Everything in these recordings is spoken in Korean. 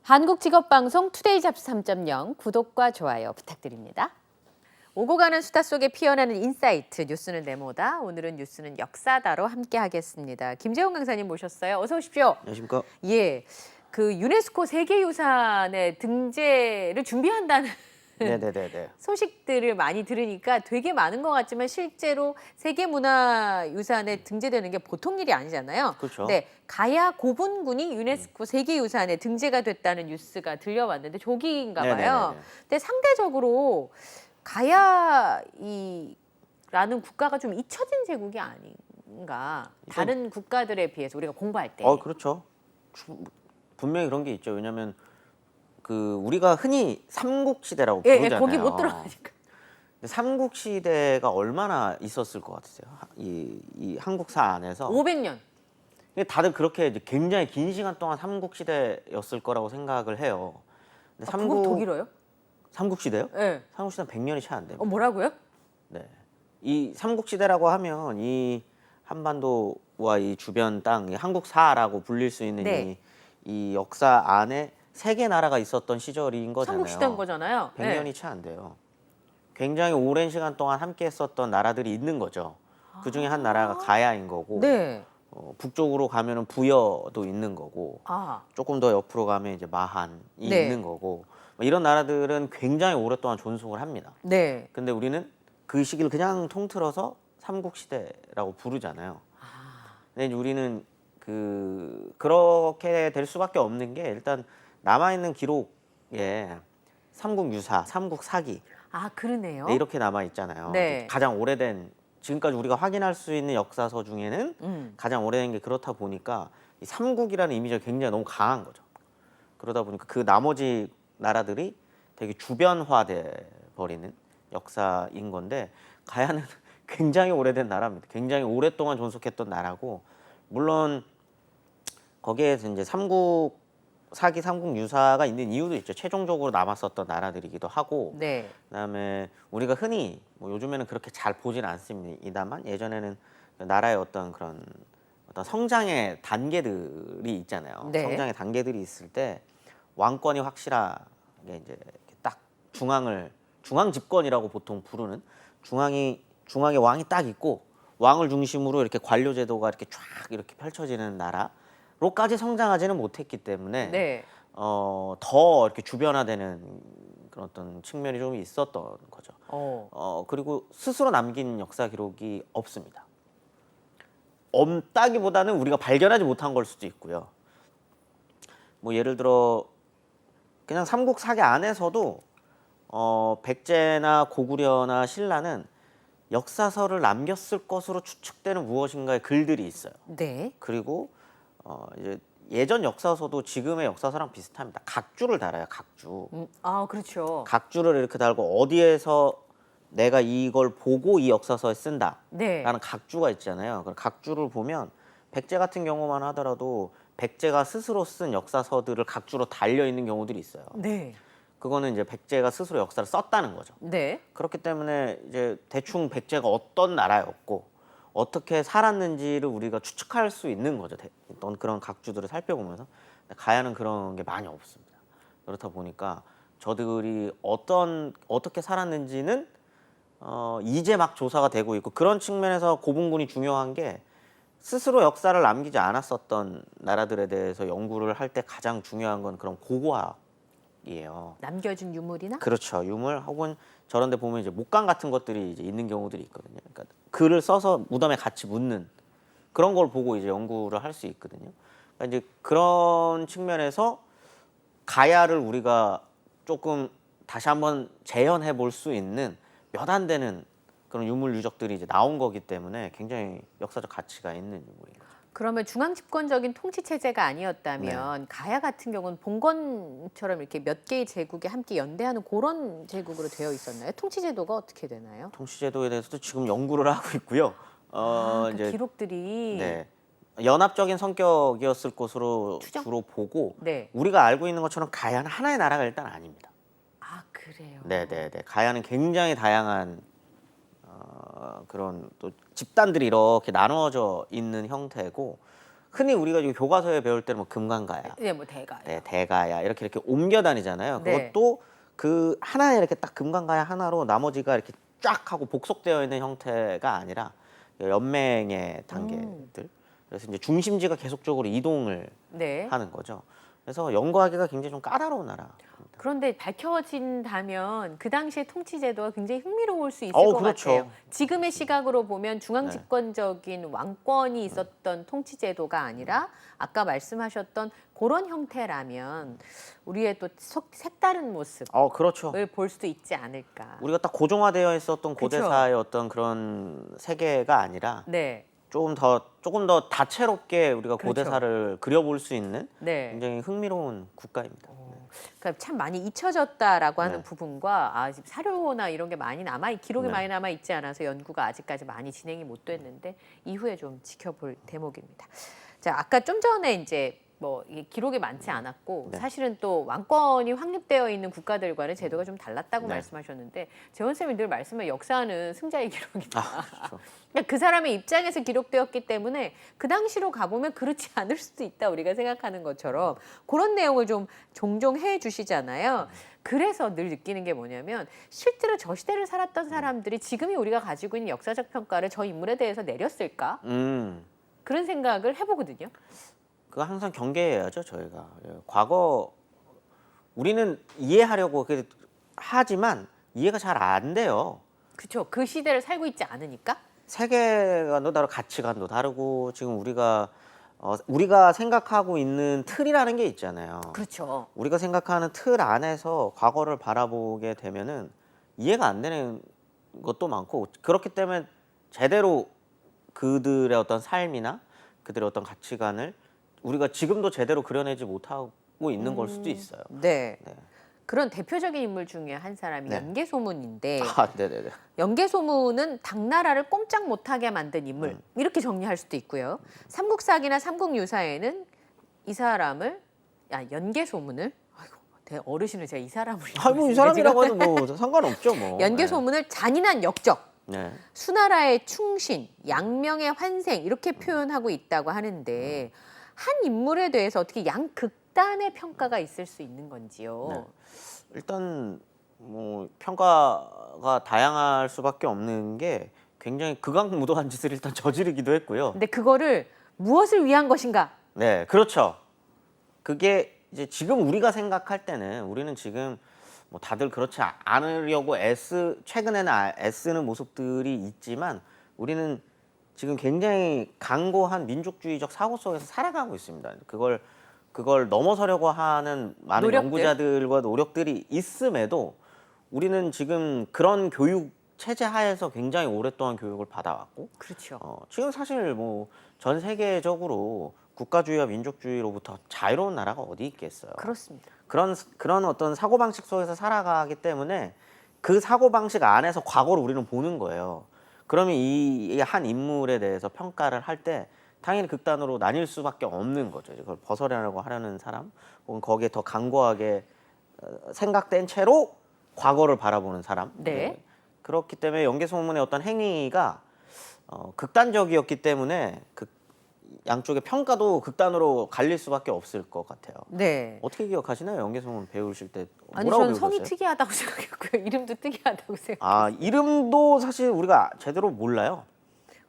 한국직업방송 투데이 잡스 3.0 구독과 좋아요 부탁드립니다. 오고 가는 수다 속에 피어나는 인사이트 뉴스는 네모다. 오늘은 뉴스는 역사다로 함께하겠습니다. 김재훈 강사님 모셨어요. 어서 오십시오. 안녕하십니까? 예, 그 유네스코 세계유산의 등재를 준비한다는 네네네네. 소식들을 많이 들으니까 되게 많은 것 같지만 실제로 세계문화유산에 등재되는 게 보통 일이 아니잖아요. 그렇죠. 네, 가야 고분군이 유네스코 세계유산에 등재가 됐다는 뉴스가 들려왔는데 조기인가 봐요. 네네네네. 근데 상대적으로 가야이라는 국가가 좀 잊혀진 제국이 아닌가. 다른 국가들에 비해서 우리가 공부할 때. 그렇죠. 분명히 그런 게 있죠. 왜냐하면 그 우리가 흔히 삼국시대라고 예, 부르잖아요. 거기 못 들어가니까. 근데 삼국시대가 얼마나 있었을 것 같으세요? 이 한국사 안에서 500년. 근데 다들 그렇게 이제 굉장히 긴 시간 동안 삼국시대였을 거라고 생각을 해요. 근데 그거 더 길어요? 삼국시대요? 예. 삼국시대는 100년이 채 안 됩니다. 뭐라고요? 네. 이 삼국시대라고 하면 이 한반도와 이 주변 땅, 이 한국사라고 불릴 수 있는 네. 이 역사 안에 세 개 나라가 있었던 시절인 거잖아요. 삼국시대인 거잖아요. 100년이 채 안 돼요. 굉장히 오랜 시간 동안 함께 했었던 나라들이 있는 거죠. 그 중에 한 나라가 가야인 거고, 네. 북쪽으로 가면은 부여도 있는 거고, 아, 조금 더 옆으로 가면 이제 마한이 네. 있는 거고, 뭐 이런 나라들은 굉장히 오랫동안 존속을 합니다. 네. 근데 우리는 그 시기를 그냥 통틀어서 삼국시대라고 부르잖아요. 근데 이제 우리는 그렇게 될 수밖에 없는 게 일단 남아있는 기록에 삼국유사, 삼국사기 아, 그러네요. 네, 이렇게 남아 있잖아요. 네. 가장 오래된 지금까지 우리가 확인할 수 있는 역사서 중에는 가장 오래된 게 그렇다 보니까 이 삼국이라는 이미지가 굉장히 너무 강한 거죠. 그러다 보니까 그 나머지 나라들이 되게 주변화돼 버리는 역사인 건데 가야는 굉장히 오래된 나라입니다. 굉장히 오랫동안 존속했던 나라고 물론 거기에서 이제 삼국사기, 삼국유사가 있는 이유도 있죠. 최종적으로 남았었던 나라들이기도 하고 네. 그다음에 우리가 흔히 뭐 요즘에는 그렇게 잘 보지는 않습니다만 예전에는 나라의 어떤 그런 어떤 성장의 단계들이 있잖아요. 네. 성장의 단계들이 있을 때 왕권이 확실하게 이제 이렇게 딱 중앙 집권이라고 보통 부르는 중앙에 왕이 딱 있고 왕을 중심으로 이렇게 관료 제도가 이렇게 쫙 이렇게 펼쳐지는 나라로까지 성장하지는 못했기 때문에 네. 더 이렇게 주변화되는 그런 어떤 측면이 좀 있었던 거죠. 그리고 스스로 남긴 역사 기록이 없습니다. 없다기보다는 우리가 발견하지 못한 걸 수도 있고요. 뭐 예를 들어 그냥 삼국사기 안에서도 백제나 고구려나 신라는 역사서를 남겼을 것으로 추측되는 무엇인가의 글들이 있어요. 네. 그리고 이제 예전 역사서도 지금의 역사서랑 비슷합니다. 각주를 달아요. 각주. 아, 그렇죠. 각주를 이렇게 달고 어디에서 내가 이걸 보고 이 역사서에 쓴다라는 네. 각주가 있잖아요. 그 각주를 보면 백제 같은 경우만 하더라도 백제가 스스로 쓴 역사서들을 각주로 달려 있는 경우들이 있어요. 네. 그거는 이제 백제가 스스로 역사를 썼다는 거죠. 네. 그렇기 때문에 이제 대충 백제가 어떤 나라였고 어떻게 살았는지를 우리가 추측할 수 있는 거죠. 어떤 그런 각주들을 살펴보면서 가야는 그런 게 많이 없습니다. 그렇다 보니까 저들이 어떻게 살았는지는 이제 막 조사가 되고 있고 그런 측면에서 고분군이 중요한 게 스스로 역사를 남기지 않았었던 나라들에 대해서 연구를 할 때 가장 중요한 건 그런 고고학이에요. 남겨진 유물이나? 그렇죠. 유물 혹은 저런 데 보면 이제 목강 같은 것들이 이제 있는 경우들이 있거든요. 그러니까 글을 써서 무덤에 같이 묻는 그런 걸 보고 이제 연구를 할 수 있거든요. 그러니까 이제 그런 측면에서 가야를 우리가 조금 다시 한번 재현해 볼 수 있는 몇 안 되는 그런 유물 유적들이 이제 나온 거기 때문에 굉장히 역사적 가치가 있는 유물인 거죠. 그러면 중앙 집권적인 통치 체제가 아니었다면 가야 같은 경우는 봉건처럼 이렇게 몇 개의 제국이 함께 연대하는 그런 제국으로 되어 있었나요? 통치 제도가 어떻게 되나요? 통치 제도에 대해서도 지금 연구를 하고 있고요. 그 이제 기록들이 네. 연합적인 성격이었을 것으로 추정? 주로 보고 네. 우리가 알고 있는 것처럼 가야는 하나의 나라가 일단 아닙니다. 아, 그래요. 네네네. 가야는 굉장히 다양한 그런 또 집단들이 이렇게 나누어져 있는 형태고 흔히 우리가 지금 교과서에 배울 때는 뭐 금강가야, 네, 뭐 대가. 네, 대가야 이렇게 옮겨 다니잖아요. 네. 그것도 그 하나에 이렇게 딱 금강가야 하나로 나머지가 이렇게 쫙 하고 복속되어 있는 형태가 아니라 연맹의 단계들. 그래서 이제 중심지가 계속적으로 이동을 네. 하는 거죠. 그래서 연구하기가 굉장히 좀 까다로운 나라. 그런데 밝혀진다면 그 당시의 통치 제도가 굉장히 흥미로울 수 있을 것 그렇죠. 같아요. 지금의 시각으로 보면 중앙 집권적인 왕권이 있었던 통치 제도가 아니라 아까 말씀하셨던 그런 형태라면 우리의 또 색다른 모습을 그렇죠. 볼 수도 있지 않을까. 우리가 딱 고정화되어 있었던 그쵸. 고대사의 어떤 그런 세계가 아니라 네, 조금 더 다채롭게 우리가 그렇죠. 고대사를 그려볼 수 있는 네. 굉장히 흥미로운 국가입니다. 그러니까 참 많이 잊혀졌다라고 하는 네. 부분과 지금 사료나 이런 게 많이 기록이 네. 많이 남아 있지 않아서 연구가 아직까지 많이 진행이 못 됐는데 이후에 좀 지켜볼 대목입니다. 자, 아까 좀 전에 이제 뭐 이게 기록이 많지 않았고 네. 사실은 또 왕권이 확립되어 있는 국가들과는 제도가 좀 달랐다고 네. 말씀하셨는데 재원 쌤이 늘 말씀해 역사는 승자의 기록이다. 그렇죠. 그러니까 그 사람의 입장에서 기록되었기 때문에 그 당시로 가보면 그렇지 않을 수도 있다 우리가 생각하는 것처럼 그런 내용을 좀 종종 해주시잖아요. 그래서 늘 느끼는 게 뭐냐면 실제로 저 시대를 살았던 사람들이 지금이 우리가 가지고 있는 역사적 평가를 저 인물에 대해서 내렸을까? 그런 생각을 해보거든요. 그거 항상 경계해야죠, 저희가. 과거 우리는 이해하려고 하지만 이해가 잘 안 돼요. 그렇죠. 그 시대를 살고 있지 않으니까. 세계관도 다르고 가치관도 다르고 지금 우리가 생각하고 있는 틀이라는 게 있잖아요. 그렇죠. 우리가 생각하는 틀 안에서 과거를 바라보게 되면은 이해가 안 되는 것도 많고 그렇기 때문에 제대로 그들의 어떤 삶이나 그들의 어떤 가치관을 우리가 지금도 제대로 그려내지 못하고 있는 걸 수도 있어요. 네. 네. 그런 대표적인 인물 중에 한 사람이 네. 연개소문인데 네네네. 연개소문은 당나라를 꼼짝 못하게 만든 인물 이렇게 정리할 수도 있고요. 삼국사기나 삼국유사에는 이 사람을 연개소문을 어르신을 제가 이 사람을 뭐 이 사람이라고 해도 뭐 상관없죠, 뭐. 연개소문을 잔인한 역적, 네. 수나라의 충신, 양명의 환생 이렇게 표현하고 있다고 하는데 한 인물에 대해서 어떻게 양극단의 평가가 있을 수 있는 건지요? 네. 일단 뭐 평가가 다양할 수밖에 없는 게 굉장히 극악무도한 짓을 일단 저지르기도 했고요. 근데 그거를 무엇을 위한 것인가? 네, 그렇죠. 그게 이제 지금 우리가 생각할 때는 우리는 지금 뭐 다들 그렇지 않으려고 최근에는 애쓰는 모습들이 있지만 우리는 지금 굉장히 강고한 민족주의적 사고 속에서 살아가고 있습니다. 그걸 넘어서려고 하는 많은 노력들? 연구자들과 노력들이 있음에도 우리는 지금 그런 교육 체제 하에서 굉장히 오랫동안 교육을 받아왔고 그렇죠. 지금 사실 뭐 전 세계적으로 국가주의와 민족주의로부터 자유로운 나라가 어디 있겠어요. 그렇습니다. 그런 어떤 사고방식 속에서 살아가기 때문에 그 사고방식 안에서 과거를 우리는 보는 거예요. 그러면 이 한 인물에 대해서 평가를 할 때 당연히 극단으로 나뉠 수밖에 없는 거죠. 그걸 벗어나려고 하려는 사람 혹은 거기에 더 강고하게 생각된 채로 과거를 바라보는 사람. 네. 그렇기 때문에 연개소문의 어떤 행위가 극단적이었기 때문에 양쪽의 평가도 극단으로 갈릴 수밖에 없을 것 같아요. 네. 어떻게 기억하시나요? 연개소문 배우실 때 아니 뭐라고 저는 성이 배우셨어요? 특이하다고 생각했고요. 이름도 특이하다고 생각. 이름도 사실 우리가 제대로 몰라요.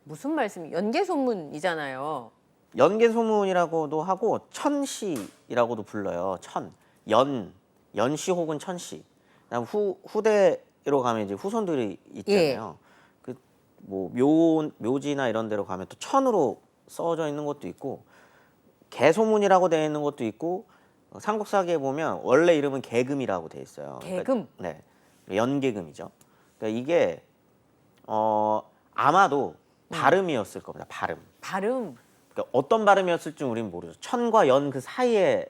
무슨 말씀? 연개소문이잖아요. 연개소문이라고도 하고 천시라고도 불러요. 연시 혹은 천시. 그다음 후대로 가면 이제 후손들이 있잖아요. 뭐 묘지나 이런 데로 가면 또 천으로 써져 있는 것도 있고 개소문이라고 되어 있는 것도 있고 삼국사기에 보면 원래 이름은 개금이라고 되어 있어요. 개금? 네, 연개금이죠. 그러니까 이게 아마도 발음이었을 겁니다. 발음. 그러니까 어떤 발음이었을지 우리는 모르죠. 천과 연 그 사이에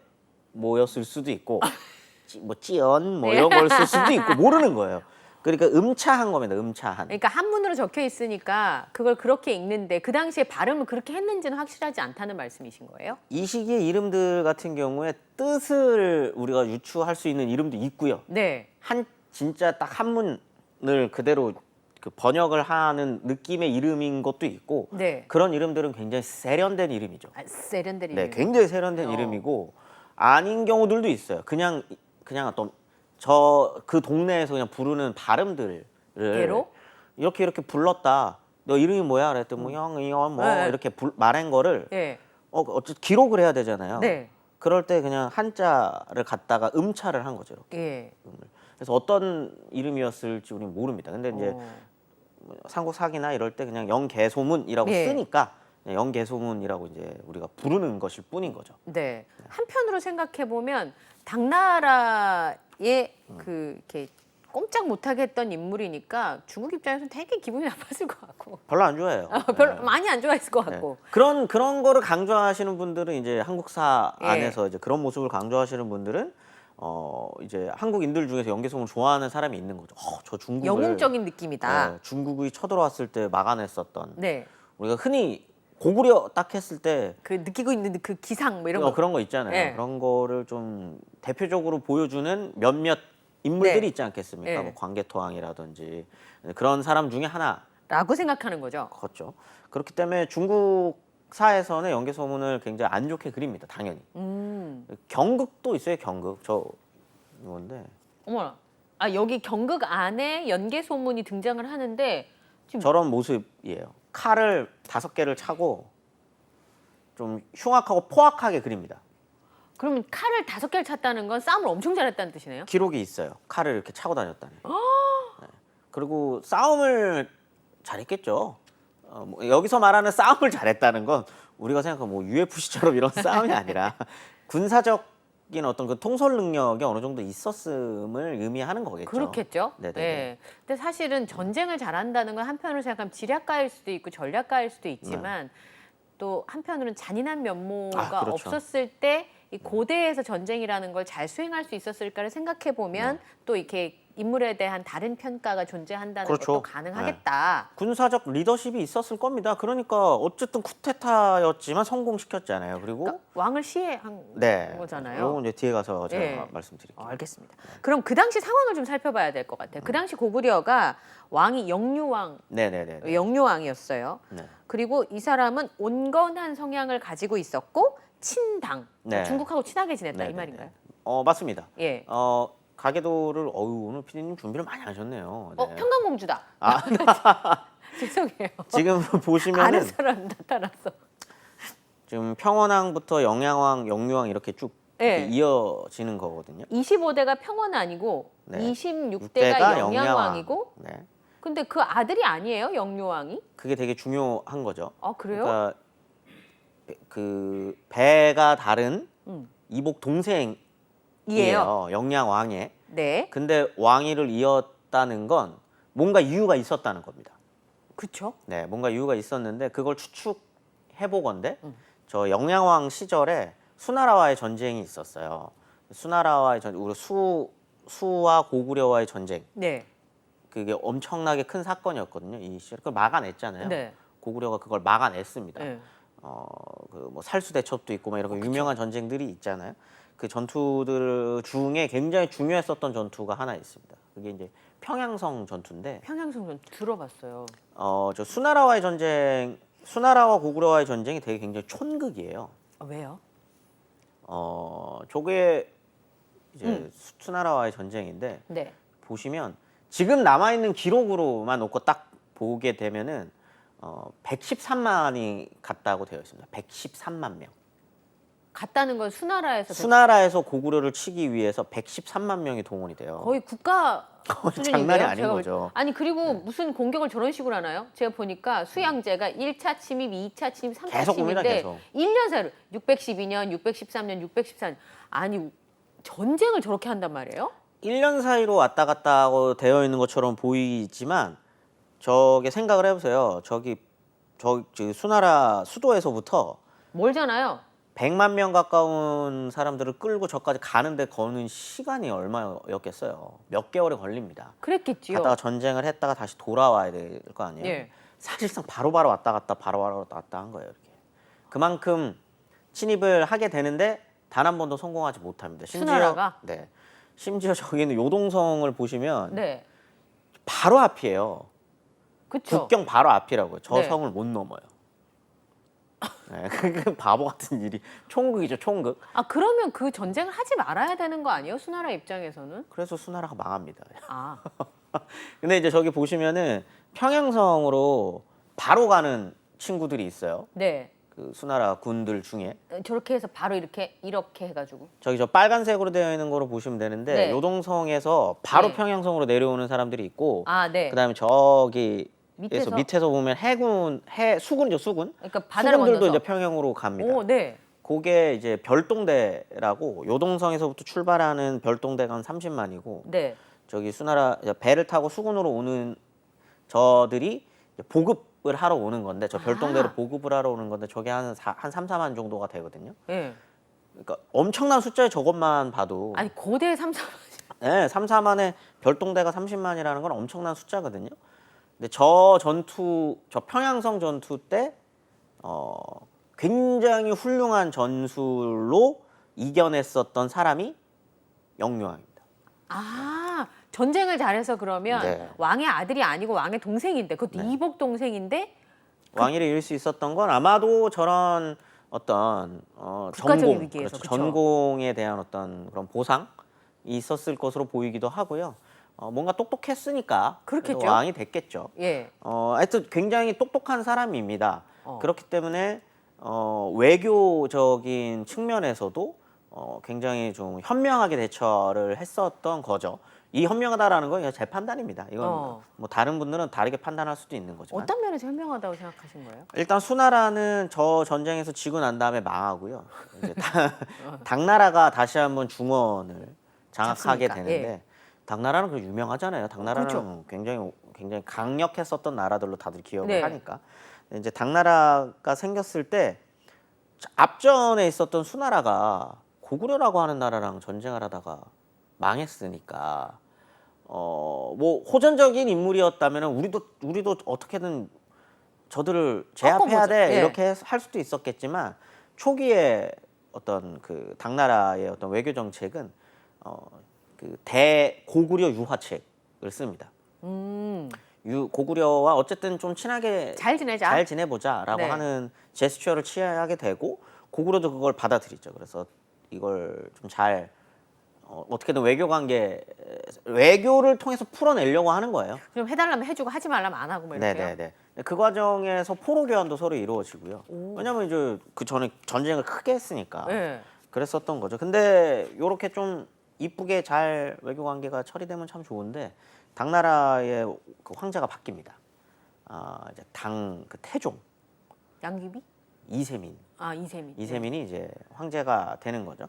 뭐였을 수도 있고 뭐 찌연 뭐 이런 걸 쓸 수도 있고 모르는 거예요. 그러니까 음차한 겁니다. 음차한. 그러니까 한문으로 적혀 있으니까 그걸 그렇게 읽는데 그 당시에 발음을 그렇게 했는지는 확실하지 않다는 말씀이신 거예요? 이 시기의 이름들 같은 경우에 뜻을 우리가 유추할 수 있는 이름도 있고요. 네. 진짜 딱 한문을 그대로 그 번역을 하는 느낌의 이름인 것도 있고 네. 그런 이름들은 굉장히 세련된 이름이죠. 세련된 네, 이름. 굉장히 세련된 이름이고 아닌 경우들도 있어요. 그냥 어떤 그 동네에서 그냥 부르는 발음들을 예로? 이렇게 불렀다. 너 이름이 뭐야? 그랬더니 뭐 형이요 뭐 네. 이렇게 말한 거를 예. 어쨌든 기록을 해야 되잖아요. 네. 그럴 때 그냥 한자를 갖다가 음차를 한 거죠. 이렇게. 예. 그래서 어떤 이름이었을지 우리는 모릅니다. 근데 이제 어. 삼국사기나 이럴 때 그냥 영계소문이라고 네. 쓰니까 그냥 영계소문이라고 이제 우리가 부르는 것일 뿐인 거죠. 네. 한편으로 생각해 보면 당나라의 그 이렇게 꼼짝 못하게 했던 인물이니까 중국 입장에서는 되게 기분이 나빴을 것 같고 별로 안 좋아해요. 별로 네. 많이 안 좋아했을 것 네. 같고. 그런 거를 강조하시는 분들은 이제 한국사 예. 안에서 이제 그런 모습을 강조하시는 분들은 이제 한국인들 중에서 영계소문을 좋아하는 사람이 있는 거죠. 저 중국을 영웅적인 느낌이다. 네, 중국이 쳐들어왔을 때 막아냈었던 네. 우리가 흔히 고구려 딱 했을 때 그 느끼고 있는 그 기상 뭐 이런 거. 그런 거 있잖아요. 예. 그런 거를 좀 대표적으로 보여주는 몇몇 인물들이 네. 있지 않겠습니까? 예. 뭐 광개토왕이라든지 그런 사람 중에 하나 라고 생각하는 거죠. 컸죠. 그렇기 때문에 중국사에서는 영계소문을 굉장히 안 좋게 그립니다. 당연히. 경극도 있어요. 경극. 저 뭔데 어머나. 아, 여기 경극 안에 연개 소문이 등장을 하는데 지금 저런 모습이에요. 칼을 5개를 차고 좀 흉악하고 포악하게 그립니다. 그러면 칼을 5개를 찼다는 건 싸움을 엄청 잘했다는 뜻이네요. 기록이 있어요. 칼을 이렇게 차고 다녔다는. 네. 그리고 싸움을 잘했겠죠. 뭐 여기서 말하는 싸움을 잘했다는 건 우리가 생각하는 뭐 UFC처럼 이런 싸움이 아니라 군사적인 어떤 그 통솔 능력이 어느 정도 있었음을 의미하는 거겠죠. 그렇겠죠. 네네네. 네. 근데 사실은 전쟁을 잘한다는 건 한편으로 생각하면 지략가일 수도 있고 전략가일 수도 있지만 또 한편으로는 잔인한 면모가 그렇죠. 없었을 때 이 고대에서 전쟁이라는 걸 잘 수행할 수 있었을까를 생각해 보면 또 이렇게 인물에 대한 다른 평가가 존재한다는 그렇죠. 것도 가능하겠다. 군사적 리더십이 있었을 겁니다. 그러니까 어쨌든 쿠데타였지만 성공시켰잖아요. 그리고 그러니까 왕을 시해한 네, 거잖아요. 이건 이제 뒤에 가서 제가 네. 말씀드릴게요. 알겠습니다. 그럼 그 당시 상황을 좀 살펴봐야 될 것 같아요. 그 당시 고구려가 왕이 네네네. 영유왕이었어요. 네. 그리고 이 사람은 온건한 성향을 가지고 있었고 친당, 네. 중국하고 친하게 지냈다 이 네네네. 말인가요? 맞습니다. 예. 가계도를 오늘 피디님 준비를 많이 하셨네요. 네. 평강공주다. 죄송해요. 지금 아는 보시면은 사람 나타났어. 지금 평원왕부터 영양왕, 영유왕 이렇게 쭉 네. 이렇게 이어지는 거거든요. 25대가 평원 아니고 네. 26대가 영양왕이고 네. 근데 그 아들이 아니에요? 영유왕이? 그게 되게 중요한 거죠. 아, 그래요? 그러니까 그 배가 다른 음. 이복 동생이에요. 이에요. 영양왕의. 네. 근데 왕위를 이었다는 건 뭔가 이유가 있었다는 겁니다. 그렇죠. 네, 뭔가 이유가 있었는데 그걸 추측해 보건대 저 영양왕 시절에 수나라와의 전쟁이 있었어요. 수나라와의 우리 수와 고구려와의 전쟁. 네. 그게 엄청나게 큰 사건이었거든요. 이 시절 그걸 막아냈잖아요. 네. 고구려가 그걸 막아냈습니다. 네. 그 뭐 살수대첩도 있고 막 이런 거 유명한 전쟁들이 있잖아요. 그 전투들 중에 굉장히 중요했었던 전투가 하나 있습니다. 그게 이제 평양성 전투인데, 평양성 전 들어봤어요. 저 수나라와의 전쟁, 수나라와 고구려와의 전쟁이 되게 굉장히 촌극이에요. 아, 왜요? 저게 이제 수나라와의 전쟁인데 네. 보시면 지금 남아 있는 기록으로만 놓고 딱 보게 되면은 113만이 갔다고 되어 있습니다. 113만 명. 갔다는 건 수나라에서 수나라에서 고구려를 치기 위해서 113만 명이 동원이 돼요. 거의 국가 수준인데요. 장난이 아닌 제가 볼 거죠. 아니 그리고 무슨 공격을 저런 식으로 하나요? 제가 보니까 수양제가 1차 침입, 2차 침입, 3차 계속 옵니다, 침입인데 계속. 1년 사이로 612년, 613년, 614년 아니 전쟁을 저렇게 한단 말이에요? 1년 사이로 왔다 갔다 하고 되어 있는 것처럼 보이지만 저게 생각을 해보세요. 저기 수나라 수도에서부터 멀잖아요. 100만 명 가까운 사람들을 끌고 저까지 가는데 거는 시간이 얼마였겠어요. 몇 개월이 걸립니다. 그랬겠지요. 갔다가 전쟁을 했다가 다시 돌아와야 될 거 아니에요. 예. 사실상 바로바로 왔다 갔다 바로바로 왔다 갔다 한 거예요. 이렇게. 그만큼 침입을 하게 되는데 단 한 번도 성공하지 못합니다. 수나라가? 심지어 저기는 요동성을 보시면 네. 바로 앞이에요. 그쵸. 국경 바로 앞이라고요. 저 네. 성을 못 넘어요. 네, 그 바보 같은 일이 총극이죠, 총극. 아 그러면 그 전쟁을 하지 말아야 되는 거 아니에요? 수나라 입장에서는? 그래서 수나라가 망합니다. 아, 근데 이제 저기 보시면은 평양성으로 바로 가는 친구들이 있어요. 네. 그 수나라 군들 중에 저렇게 해서 바로 이렇게 해가지고. 저기 저 빨간색으로 되어 있는 거로 보시면 되는데 네. 요동성에서 바로 네. 평양성으로 내려오는 사람들이 있고 아, 네. 그다음에 저기 밑에서? 밑에서 보면 수군이죠, 수군. 그러니까 바다를 수군들도 건너서. 이제 평양으로 갑니다. 오, 네. 그게 이제 별동대라고 요동성에서부터 출발하는 별동대가 한 30만이고 네. 저기 수나라 배를 타고 수군으로 오는 저들이 이제 보급을 하러 오는 건데 저 별동대로 아. 보급을 하러 오는 건데 저게 한 3, 4만 정도가 되거든요. 예. 그러니까 엄청난 숫자의 저것만 봐도 아니 고대 삼삼. 네, 3, 4만에 별동대가 30만이라는 건 엄청난 숫자거든요. 근데 저 평양성 전투 때 굉장히 훌륭한 전술로 이겨냈었던 사람이 영유아입니다. 아 전쟁을 잘해서 그러면 네. 왕의 아들이 아니고 왕의 동생인데 그것도 네. 이복 동생인데 왕위를 이을 수 있었던 건 아마도 저런 어떤 국가적인 전공, 위기에서, 그렇죠. 그쵸? 전공에 대한 어떤 그런 보상이 있었을 것으로 보이기도 하고요. 뭔가 똑똑했으니까 그렇겠죠. 그래도 왕이 됐겠죠. 예. 하여튼 굉장히 똑똑한 사람입니다. 어. 그렇기 때문에 외교적인 측면에서도 굉장히 좀 현명하게 대처를 했었던 거죠. 이 현명하다라는 건 그냥 제 판단입니다. 이건 뭐 다른 분들은 다르게 판단할 수도 있는 거지만 어떤 면에서 현명하다고 생각하신 거예요? 일단 수나라는 저 전쟁에서 지고 난 다음에 망하고요. 이제 당나라가 다시 한번 중원을 장악하게 잡습니까? 되는데 예. 당나라는 그 유명하잖아요. 당나라는 그렇죠. 굉장히 강력했었던 나라들로 다들 기억을 네. 하니까. 근데 이제 당나라가 생겼을 때 앞전에 있었던 수나라가 고구려라고 하는 나라랑 전쟁을 하다가 망했으니까 뭐 호전적인 인물이었다면 우리도 어떻게든 저들을 제압해야 꺾어보자. 돼 예. 이렇게 할 수도 있었겠지만 초기에 어떤 그 당나라의 어떤 외교 정책은 그 대고구려 유화책을 씁니다. 고구려와 어쨌든 좀 친하게 잘 지내자. 잘 지내보자라고 네. 하는 제스처를 취하게 되고 고구려도 그걸 받아들이죠. 그래서 이걸 좀 잘 어떻게든 외교를 통해서 풀어내려고 하는 거예요. 좀 해달라면 해주고 하지 말라면 안 하고 뭐 이렇게요. 네네네. 그 과정에서 포로 교환도 서로 이루어지고요. 왜냐면 이제 그 전에 전쟁을 크게 했으니까 예. 그랬었던 거죠. 근데 요렇게 좀 이쁘게 잘 외교 관계가 처리되면 참 좋은데 당나라의 그 황제가 바뀝니다. 이제 그 태종 양귀비? 이세민. 아 이세민. 이세민이 이제 황제가 되는 거죠.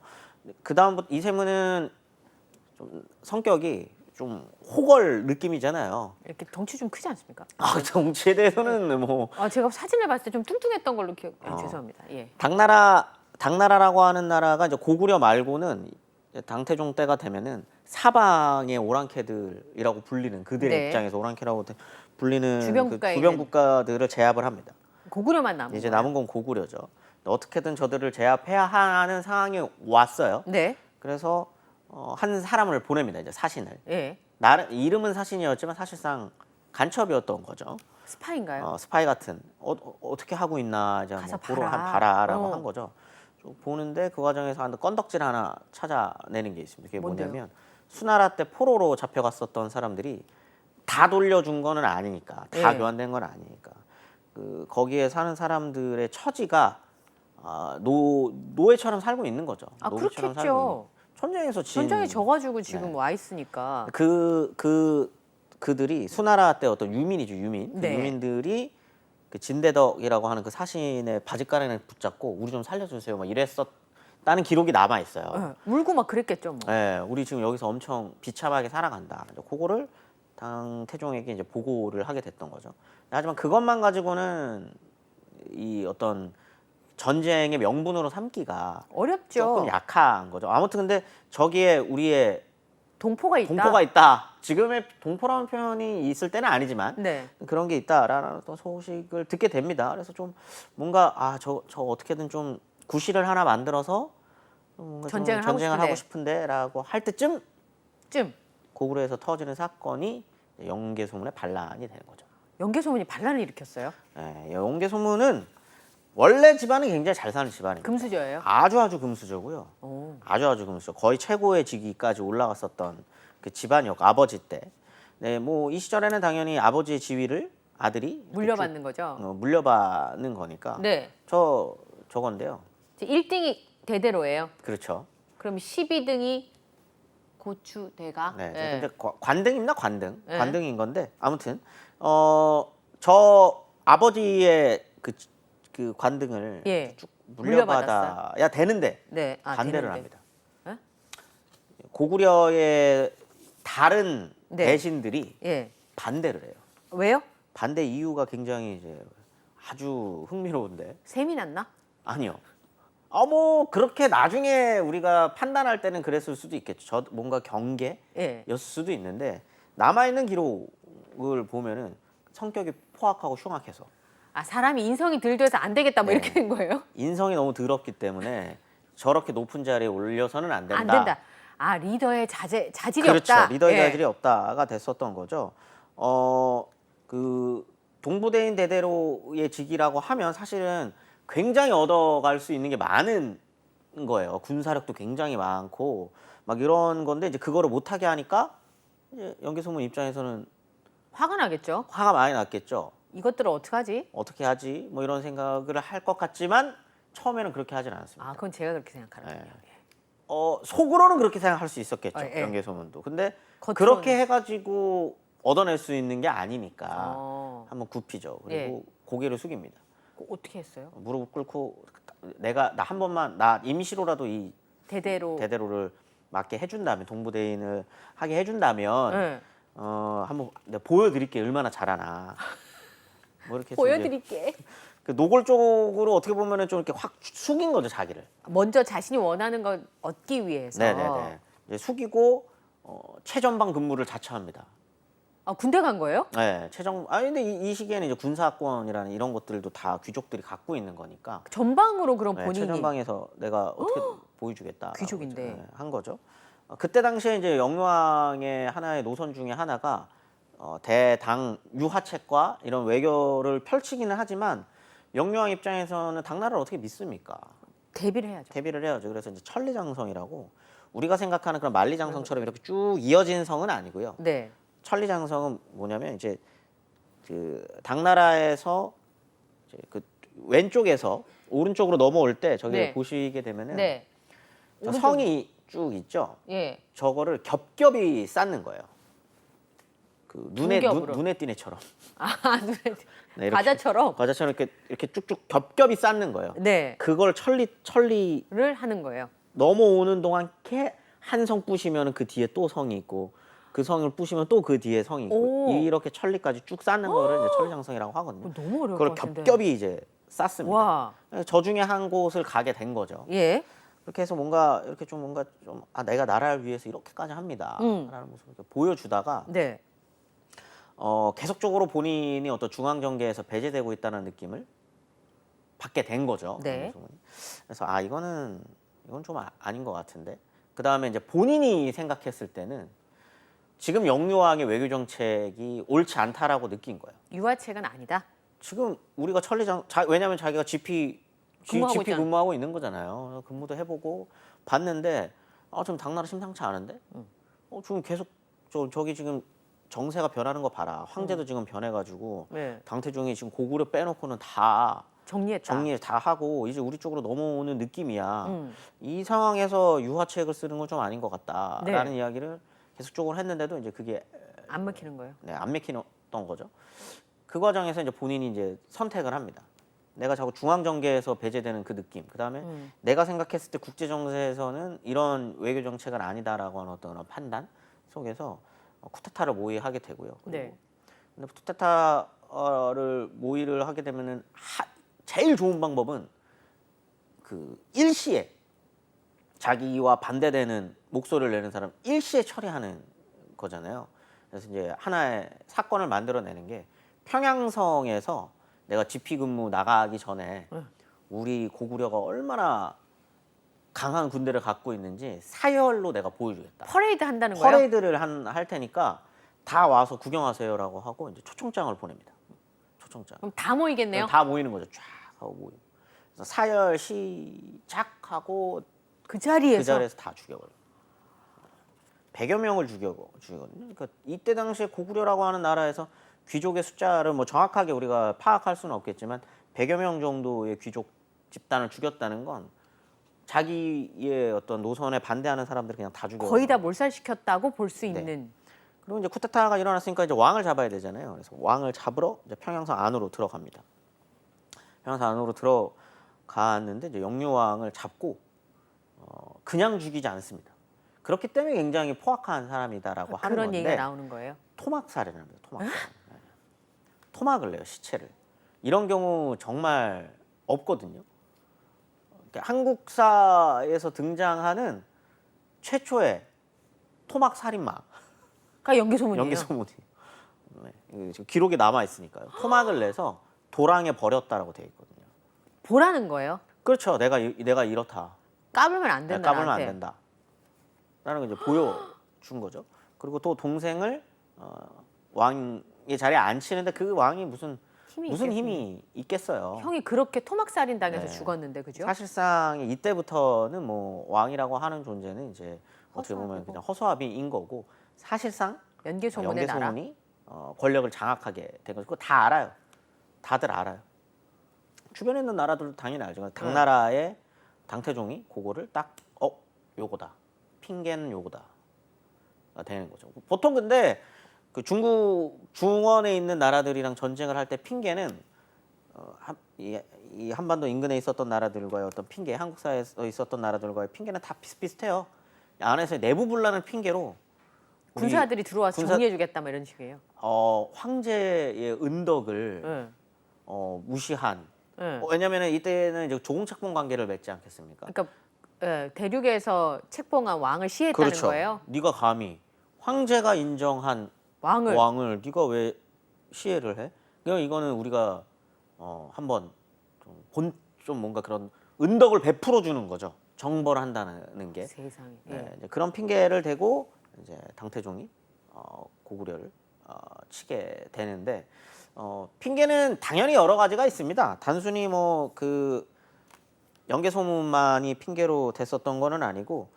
그 다음부터 이세민은 좀 성격이 좀 호걸 느낌이잖아요. 이렇게 덩치 좀 크지 않습니까? 정치에 대해서는 뭐 제가 사진을 봤을 때 좀 뚱뚱했던 걸로 기억. 죄송합니다. 예. 당나라라고 하는 나라가 이제 고구려 말고는 이제 당태종 때가 되면은 사방의 오랑캐들이라고 불리는 그들의 네. 입장에서 오랑캐라고 불리는 주변 그 국가에 주변 있는. 국가들을 제압을 합니다. 고구려만 남은 이제 거예요? 남은 건 고구려죠. 어떻게든 저들을 제압해야 하는 상황이 왔어요. 네. 그래서 한 사람을 보냅니다. 이제 사신을. 예. 이름은 사신이었지만 사실상 간첩이었던 거죠. 스파인가요? 스파이 같은 어떻게 하고 있나 이제 가서 보러 봐라. 봐라라고 어. 한 거죠. 좀 보는데 그 과정에서 한 건덕질 하나 찾아내는 게 있습니다. 그게 뭔데요? 뭐냐면 수나라 때 포로로 잡혀갔었던 사람들이 다 돌려준 거는 아니니까 다 예. 교환된 건 아니니까 그 거기에 사는 사람들의 처지가 노예처럼 살고 있는 거죠. 노비처럼 살고 있는. 그렇겠죠. 전쟁에서 진 전쟁이 져가지고 지금 네. 와 있으니까. 그들이 수나라 때 어떤 유민이죠, 유민. 그 네. 유민들이 그 진대덕이라고 하는 그 사신의 바짓가랑에 붙잡고 우리 좀 살려주세요, 막 이랬었다는 기록이 남아 있어요. 울고 막 그랬겠죠 뭐. 네, 우리 지금 여기서 엄청 비참하게 살아간다. 그거를 당태종에게 이제 보고를 하게 됐던 거죠. 하지만 그것만 가지고는 이 어떤 전쟁의 명분으로 삼기가 어렵죠. 조금 약한 거죠. 아무튼 근데 저기에 우리의 동포가 있다. 동포가 있다. 지금의 동포라는 표현이 있을 때는 아니지만 네. 그런 게 있다라는 어떤 소식을 듣게 됩니다. 그래서 좀 뭔가 저 어떻게든 좀 구실을 하나 만들어서 뭔가 좀 전쟁을 하고 싶은데라고 할 때쯤 쯤. 고구려에서 터지는 사건이 영계소문의 반란이 되는 거죠. 연개 소문이 반란을 일으켰어요. 예, 영계 소문은 원래 집안은 굉장히 잘 사는 집안입니다. 금수저예요. 아주 금수저고요. 오. 아주 금수저. 거의 최고의 직위까지 올라갔었던 그 집안이었고 아버지 때. 네, 뭐 이 시절에는 당연히 아버지의 지위를 아들이 물려받는 거죠. 물려받는 거니까. 네. 저건데요. 1등이 대대로예요. 그렇죠. 그럼 12등이 고추 대가. 네. 근데 관등입니다. 관등. 네. 관등인 건데 아무튼 저 아버지의 그 관등을 예. 쭉 물려받아야 되는데 네. 반대를 되는데. 합니다. 예? 고구려의 다른 네. 대신들이 예. 반대를 해요. 왜요? 반대 이유가 굉장히 이제 아주 흥미로운데 셈이 났나? 아니요. 뭐 그렇게 나중에 우리가 판단할 때는 그랬을 수도 있겠죠. 뭔가 경계였을 예. 수도 있는데 남아 있는 기록을 보면은 성격이 포악하고 흉악해서 아, 사람이 인성이 들돼서 안 되겠다 뭐 네. 이렇게 된 거예요? 인성이 너무 더럽기 때문에 저렇게 높은 자리에 올려서는 안 된다. 안 된다. 아, 리더의 자질이 그렇죠. 없다. 리더의 예. 자질이 없다가 됐었던 거죠. 그 동부대인 대대로의 직이라고 하면 사실은 굉장히 얻어갈 수 있는 게 많은 거예요. 군사력도 굉장히 많고 막 이런 건데 이제 그거를 못하게 하니까 이제 연개소문 입장에서는 화가 나겠죠. 화가 많이 났겠죠. 이것들을 어떡하지? 어떻게 하지? 뭐 이런 생각을 할 것 같지만 처음에는 그렇게 하진 않았습니다. 아, 그건 제가 그렇게 생각하는 거예요. 속으로는 그렇게 생각할 수 있었겠죠. 예. 연개소문도. 근데 겉으로는. 그렇게 해가지고 얻어낼 수 있는 게 아니니까 어. 한번 굽히죠. 그리고 예. 고개를 숙입니다. 어떻게 했어요? 무릎 꿇고 나 한 번만 나 임시로라도 이 대대로. 대대로를 맞게 해준다면 동부대인을 하게 해준다면 예. 한번 내가 보여드릴게 얼마나 잘하나. 뭐 이렇게 해서 보여드릴게. 이제 그 노골적으로 어떻게 보면은 좀 이렇게 확 숙인 거죠 자기를. 먼저 자신이 원하는 걸 얻기 위해서. 네네네. 이제 숙이고 최전방 근무를 자처합니다. 아, 군대 간 거예요? 네, 근데 이 시기에는 이제 군사권이라는 이런 것들도 다 귀족들이 갖고 있는 거니까. 전방으로 그럼 네, 본인이. 최전방에서 내가 어떻게 보여주겠다. 귀족인데. 한 거죠. 그때 당시에 이제 영유왕의 하나의 노선 중에 하나가 대당 유화책과 이런 외교를 펼치기는 하지만 영유왕 입장에서는 당나라를 어떻게 믿습니까? 대비를 해야죠. 대비를 해야죠. 그래서 이제 천리장성이라고 우리가 생각하는 그런 만리장성처럼 이렇게 쭉 이어진 성은 아니고요. 네. 천리장성은 뭐냐면 이제 그 당나라에서 이제 그 왼쪽에서 오른쪽으로 넘어올 때 저기 네. 보시게 되면은 네. 저 오른쪽. 성이 쭉 있죠. 예. 저거를 겹겹이 쌓는 거예요. 그 중겹으로. 눈에 띄는 애처럼. 아, 눈에 네, 이렇게. 과자처럼. 과자처럼 이렇게 쭉쭉 겹겹이 쌓는 거예요. 네. 그걸 천리 를 하는 거예요. 넘어오는 동안 한 성 부시면 그 뒤에 또 성이 있고 그 성을 부시면 또 그 뒤에 성이 있고 오. 이렇게 천리까지 쭉 쌓는 거를 이제 천리장성이라고 하거든요. 그거 너무 어려울 그걸 것 같은데. 겹겹이 이제 쌓습니다. 와. 저 중에 한 곳을 가게 된 거죠. 예. 그렇게 해서 뭔가 내가 나라를 위해서 이렇게까지 합니다. 라는 모습을 이렇게 보여주다가 네. 계속적으로 본인이 어떤 중앙 정계에서 배제되고 있다는 느낌을 받게 된 거죠. 네. 그래서 이건 좀 아닌 것 같은데. 그 다음에 이제 본인이 생각했을 때는 지금 영유왕의 외교 정책이 옳지 않다라고 느낀 거예요. 유화책은 아니다. 지금 우리가 왜냐하면 자기가 GP 근무하고 있잖아. 근무하고 있는 거잖아요. 근무도 해보고 봤는데 좀 당나라 심상치 않은데? 지금 계속 저기 지금 정세가 변하는 거 봐라. 황제도 지금 변해가지고 네. 당태종이 지금 고구려 빼놓고는 다 정리했다. 정리 다 하고 이제 우리 쪽으로 넘어오는 느낌이야. 이 상황에서 유화책을 쓰는 건 좀 아닌 것 같다라는 네. 이야기를 계속적으로 했는데도 이제 그게 안 먹히는 거예요. 안 맥히던 거죠. 그 과정에서 이제 본인이 이제 선택을 합니다. 내가 자꾸 중앙 정계에서 배제되는 그 느낌. 그다음에 내가 생각했을 때 국제 정세에서는 이런 외교 정책은 아니다라고 하는 어떤 판단 속에서 쿠데타를 모의하게 되고요. 네. 근데 쿠데타를 모의를 하게 되면은 제일 좋은 방법은 그 일시에 자기와 반대되는 목소리를 내는 사람 일시에 처리하는 거잖아요. 그래서 이제 하나의 사건을 만들어내는 게 평양성에서 내가 집피 근무 나가기 전에 우리 고구려가 얼마나 강한 군대를 갖고 있는지 사열로 내가 보여주겠다. 퍼레이드 한다는 거예요? 퍼레이드를 할 테니까 다 와서 구경하세요라고 하고 이제 초청장을 보냅니다. 엄청 짜. 그럼 다 모이겠네요. 다 모이는 거죠. 쫙 하고 모이고. 그래서 사열 시작하고 그 자리에서. 그 자리에서 다 죽여버려요. 100여 명을 죽이거든요. 그러니까 이때 당시에 고구려라고 하는 나라에서 귀족의 숫자를 뭐 정확하게 우리가 파악할 수는 없겠지만 100여 명 정도의 귀족 집단을 죽였다는 건 자기의 어떤 노선에 반대하는 사람들을 그냥 다 죽여. 거의 다 몰살시켰다고 볼 수 네. 있는. 그리고 이제 쿠데타가 일어났으니까 이제 왕을 잡아야 되잖아요. 그래서 왕을 잡으러 이제 평양성 안으로 들어갑니다. 평양성 안으로 들어갔는데 이제 영유왕을 잡고 그냥 죽이지 않습니다. 그렇기 때문에 굉장히 포악한 사람이다라고 하는 그런 건데 얘기가 나오는 거예요. 토막살인을 합니다. 토막살. 네. 토막을 내요, 시체를. 이런 경우 정말 없거든요. 그러니까 한국사에서 등장하는 최초의 토막 살인마. 그러니까 연개소문이에요. 연개소문이. 네. 이게 지금 기록에 남아 있으니까요. 토막을 내서 도랑에 버렸다라고 돼 있거든요. 보라는 거예요. 그렇죠. 내가 이렇다. 까불면 안 된다. 까불면 나한테. 안 된다. 라는 걸 이제 보여준 거죠. 그리고 또 동생을 왕의 자리에 앉히는데 그 왕이 무슨 힘이 있겠어요. 형이 그렇게 토막살인 당해서 네. 죽었는데 그죠? 사실상 이때부터는 뭐 왕이라고 하는 존재는 이제 어떻게 보면 허수아비고. 그냥 허수아비인 거고 사실상 연개소문의 나라. 연개소문이 권력을 장악하게 된 거죠. 그거 다 알아요. 다들 알아요. 주변에 있는 나라들도 당연히 알죠. 당나라의 당태종이 그거를 딱 요거다. 핑계는 요거다. 되는 거죠. 보통 근데 그 중국 중원에 있는 나라들이랑 전쟁을 할 때 핑계는 이 한반도 인근에 있었던 나라들과의 어떤 핑계, 한국사에서 있었던 나라들과의 핑계는 다 비슷비슷해요. 안에서 내부 분란을 핑계로 우리 군사들이 들어와서 정리해주겠다 뭐 이런 식이에요. 황제의 은덕을 네. 무시한. 네. 왜냐면은 이때는 이제 조공책봉 관계를 맺지 않겠습니까? 그러니까 대륙에서 책봉한 왕을 시해했다는 그렇죠. 거예요. 네가 감히 황제가 인정한 왕을 네가 왜 시해를 해? 그러니까 이거는 우리가 한번 좀 뭔가 그런 은덕을 베풀어 주는 거죠. 정벌을 한다는 게. 세상에. 네, 이제 그런 핑계를 대고 이제 당태종이 고구려를 치게 되는데 핑계는 당연히 여러 가지가 있습니다. 단순히 뭐 그 연개소문만이 핑계로 됐었던 거는 아니고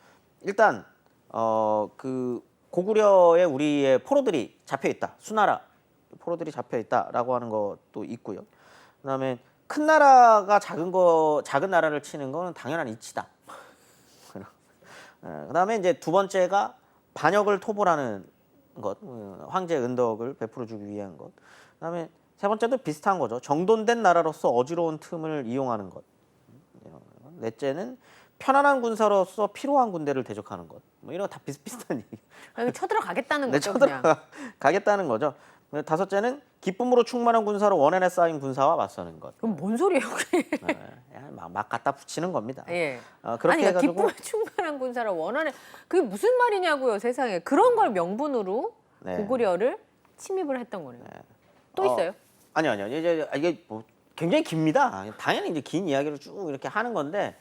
일단 그 고구려에 우리의 포로들이 잡혀 있다. 수나라 포로들이 잡혀 있다라고 하는 것도 있고요. 그다음에 큰 나라가 작은 나라를 치는 거는 당연한 이치다. 그다음에 이제 두 번째가 반역을 토벌하는 것, 황제 은덕을 베풀어주기 위한 것. 그다음에 세 번째도 비슷한 거죠. 정돈된 나라로서 어지러운 틈을 이용하는 것. 넷째는 편안한 군사로서 필요한 군대를 대적하는 것. 뭐 이런 거 다 비슷비슷한 얘기. 그냥 쳐들어가겠다는 네, 거죠. 그냥. 가겠다는 거죠. 다섯째는 기쁨으로 충만한 군사로 원한에 쌓인 군사와 맞서는 것. 그럼 뭔 소리예요, 그게? 막 갖다 붙이는 겁니다. 예. 그렇게 아니, 그러니까 해가지고 기쁨에 충만한 군사를 원하는 그게 무슨 말이냐고요, 세상에. 그런 걸 명분으로 네. 고구려를 침입을 했던 거네요. 또 있어요? 아니요. 이게 뭐 굉장히 깁니다. 당연히 이제 긴 이야기를 쭉 이렇게 하는 건데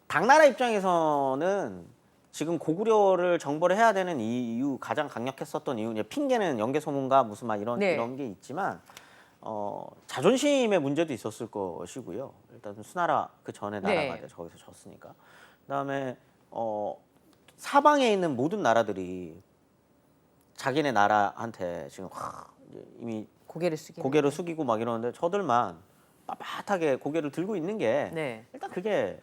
당나라 입장에서는 지금 고구려를 정벌을 해야 되는 이유 가장 강력했었던 이유 이제 핑계는 연개소문과 무슨 막 이런 게 있지만 자존심의 문제도 있었을 것이고요. 일단 수나라 그 전에 나라가 이제 저기서 졌으니까. 그다음에 사방에 있는 모든 나라들이 자기네 나라한테 지금 이제 이미 고개를 숙이고 막 이러는데 저들만 빳빳하게 고개를 들고 있는 게 일단 그게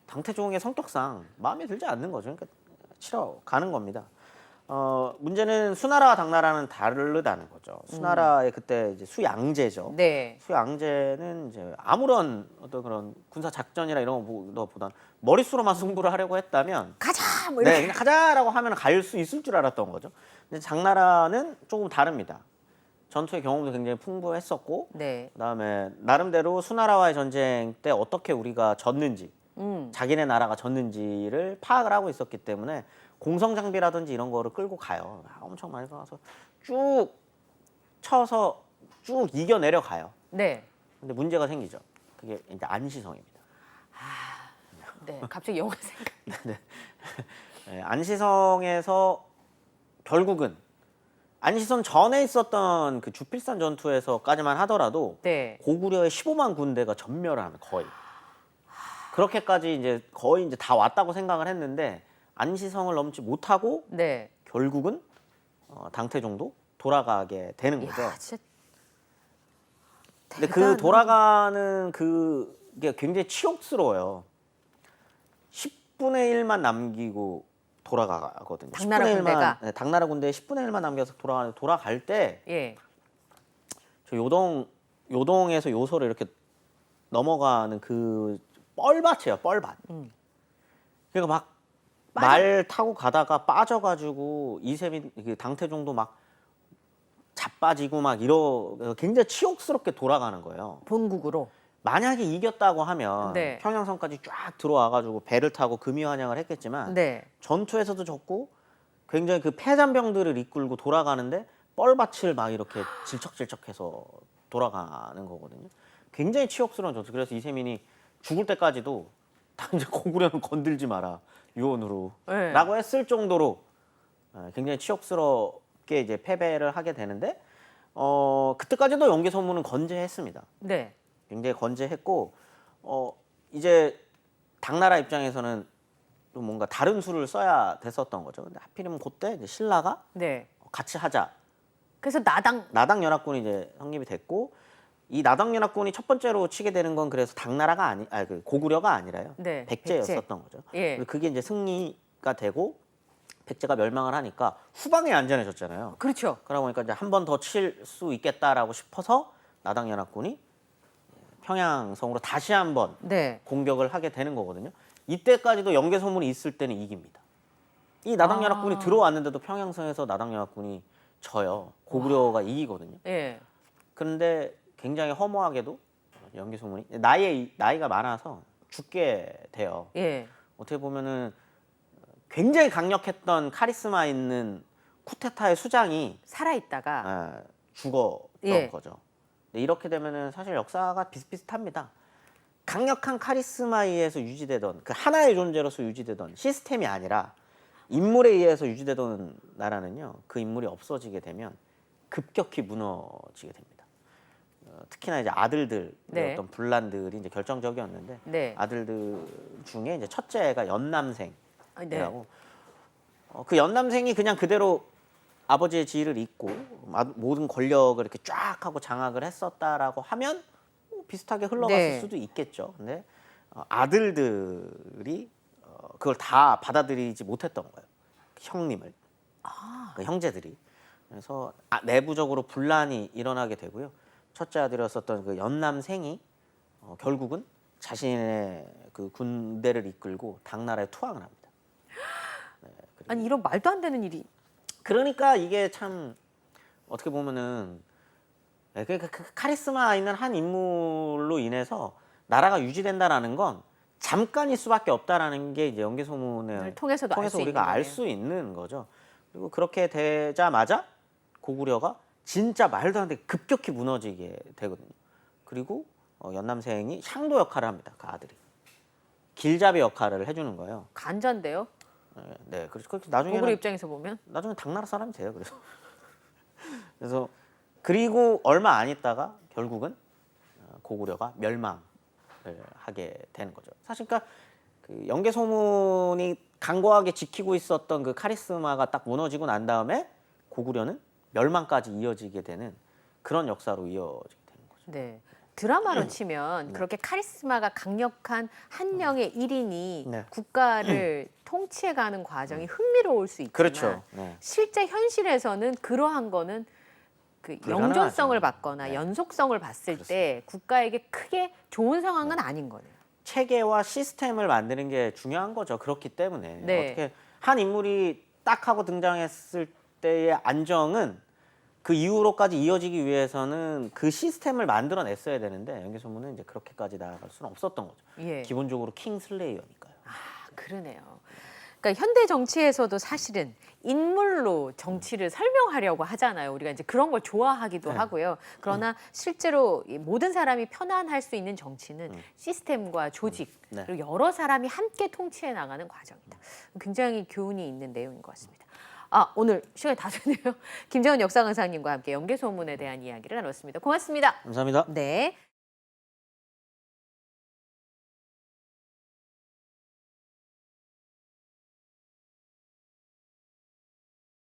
당태종의 성격상 마음에 들지 않는 거죠. 그러니까 치러 가는 겁니다. 문제는 수나라와 당나라는 다르다는 거죠. 수나라의 그때 이제 수양제죠. 네. 수양제는 이제 아무런 어떤 그런 군사 작전이나 이런 것보다 머릿수로만 승부를 하려고 했다면 가자! 뭐 이렇게. 그냥 가자라고 하면 갈 수 있을 줄 알았던 거죠. 근데 당나라는 조금 다릅니다. 전투의 경험도 굉장히 풍부했었고 그다음에 나름대로 수나라와의 전쟁 때 어떻게 우리가 졌는지 자기네 나라가 졌는지를 파악을 하고 있었기 때문에 공성 장비라든지 이런 거를 끌고 가요. 엄청 많이 가서 쭉 쳐서 쭉 이겨 내려가요. 네. 근데 문제가 생기죠. 그게 이제 안시성입니다. 네. 갑자기 영화 생각. 네, 안시성에서 결국은 안시성 전에 있었던 그 주필산 전투에서까지만 하더라도 네. 고구려의 15만 군대가 전멸을 하면 거의 그렇게까지 이제 거의 이제 다 왔다고 생각을 했는데 안시성을 넘지 못하고 네. 결국은 당태종도 돌아가게 되는 거죠. 야, 진짜 근데 그 대단하다. 돌아가는 그게 굉장히 치욕스러워요. 10분의 1만 남기고 돌아가거든요. 당나라 10분의 군대가? 1만, 네, 당나라 군대에 10분의 1만 남겨서 돌아갈 때 예. 저 요동에서 요소를 이렇게 넘어가는 그 뻘밭이에요, 뻘밭. 그러니까 막 말 타고 가다가 빠져가지고 이세민 그 당태종도 막 자빠지고 막 굉장히 치욕스럽게 돌아가는 거예요. 본국으로. 만약에 이겼다고 하면 네. 평양성까지 쫙 들어와가지고 배를 타고 금이환영을 했겠지만 네. 전투에서도 졌고 굉장히 그 패잔병들을 이끌고 돌아가는데 뻘밭을 막 이렇게 질척질척해서 돌아가는 거거든요. 굉장히 치욕스러운 전투. 그래서 이세민이 죽을 때까지도 다 이제 고구려는 건들지 마라 유언으로 네. 라고 했을 정도로 굉장히 치욕스럽게 이제 패배를 하게 되는데 그때까지도 연개소문은 건재했습니다. 네. 굉장히 건재했고 이제 당나라 입장에서는 좀 뭔가 다른 수를 써야 됐었던 거죠. 근데 하필이면 그때 이제 신라가 네. 같이 하자. 그래서 나당 연합군이 이제 성립이 됐고 이 나당 연합군이 첫 번째로 치게 되는 건 그래서 당나라가 그 고구려가 아니라요. 네, 백제였었던 거죠. 예. 그게 이제 승리가 되고 백제가 멸망을 하니까 후방이 안전해졌잖아요. 그렇죠. 그러다 보니까 이제 한 번 더 칠 수 있겠다라고 싶어서 나당 연합군이 평양성으로 다시 한번 네. 공격을 하게 되는 거거든요. 이때까지도 연개소문이 있을 때는 이깁니다. 이 나당 연합군이 들어왔는데도 평양성에서 나당 연합군이 져요. 고구려가 이기거든요. 예. 그런데 굉장히 허무하게도 연개소문이 나이가 많아서 죽게 돼요. 예. 어떻게 보면은 굉장히 강력했던 카리스마 있는 쿠데타의 수장이 살아있다가 죽었던 예. 거죠. 근데 이렇게 되면은 사실 역사가 비슷비슷합니다. 강력한 카리스마에 의해서 유지되던 그 하나의 존재로서 유지되던 시스템이 아니라 인물에 의해서 유지되던 나라는요. 그 인물이 없어지게 되면 급격히 무너지게 됩니다. 특히나 이제 아들들 네. 어떤 분란들이 이제 결정적이었는데 네. 아들들 중에 이제 첫째가 연남생이라고 네. 그 연남생이 그냥 그대로 아버지의 지위를 잇고 모든 권력을 이렇게 쫙 하고 장악을 했었다라고 하면 비슷하게 흘러갔을 네. 수도 있겠죠. 근데 아들들이 그걸 다 받아들이지 못했던 거예요. 형님을, 그 형제들이. 그래서 내부적으로 분란이 일어나게 되고요. 첫째 아들이었었던 그 연남생이 결국은 자신의 그 군대를 이끌고 당나라에 투항을 합니다. 네, 아니 이런 말도 안 되는 일이. 그러니까 이게 참 어떻게 보면은 그 카리스마 있는 한 인물로 인해서 나라가 유지된다라는 건 잠깐일 수밖에 없다라는 게 이제 연개소문을 통해서도 알수 우리가 있는 알 거네요. 수 있는 거죠. 그리고 그렇게 되자마자 고구려가 진짜 말도 안 되게 급격히 무너지게 되거든요. 그리고 연남생이 향도 역할을 합니다. 그 아들이 길잡이 역할을 해주는 거예요. 간전데요. 네, 그래서 고구려 나중에는 입장에서 보면. 당나라 사람이 돼요. 그래서 그리고 얼마 안 있다가 결국은 고구려가 멸망을 하게 되는 거죠. 사실 그러니까 그 연개소문이 강고하게 지키고 있었던 그 카리스마가 딱 무너지고 난 다음에 고구려는 멸망까지 이어지게 되는 그런 역사로 이어지게 되는 거죠. 네. 드라마로 치면 그렇게 카리스마가 강력한 한 명의 일인이 네. 국가를 통치해가는 과정이 흥미로울 수 있지만 그렇죠. 네. 실제 현실에서는 그러한 거는 그 불가능하죠. 영존성을 받거나 네. 연속성을 봤을 때 국가에게 크게 좋은 상황은 아닌 거네요. 체계와 시스템을 만드는 게 중요한 거죠. 그렇기 때문에 네. 어떻게 한 인물이 딱 하고 등장했을 때의 안정은 그 이후로까지 이어지기 위해서는 그 시스템을 만들어냈어야 되는데 연개소문은 이제 그렇게까지 나아갈 수는 없었던 거죠. 예. 기본적으로 킹슬레이어니까요. 아, 그러네요. 그러니까 현대 정치에서도 사실은 인물로 정치를 설명하려고 하잖아요. 우리가 이제 그런 걸 좋아하기도 네. 하고요. 그러나 실제로 이 모든 사람이 편안할 수 있는 정치는 시스템과 조직 네. 그리고 여러 사람이 함께 통치해 나가는 과정이다. 굉장히 교훈이 있는 내용인 것 같습니다. 아, 오늘 시간이 다 됐네요. 김재원 역사 강사님과 함께 연개소문에 대한 이야기를 나눴습니다. 고맙습니다. 감사합니다. 네.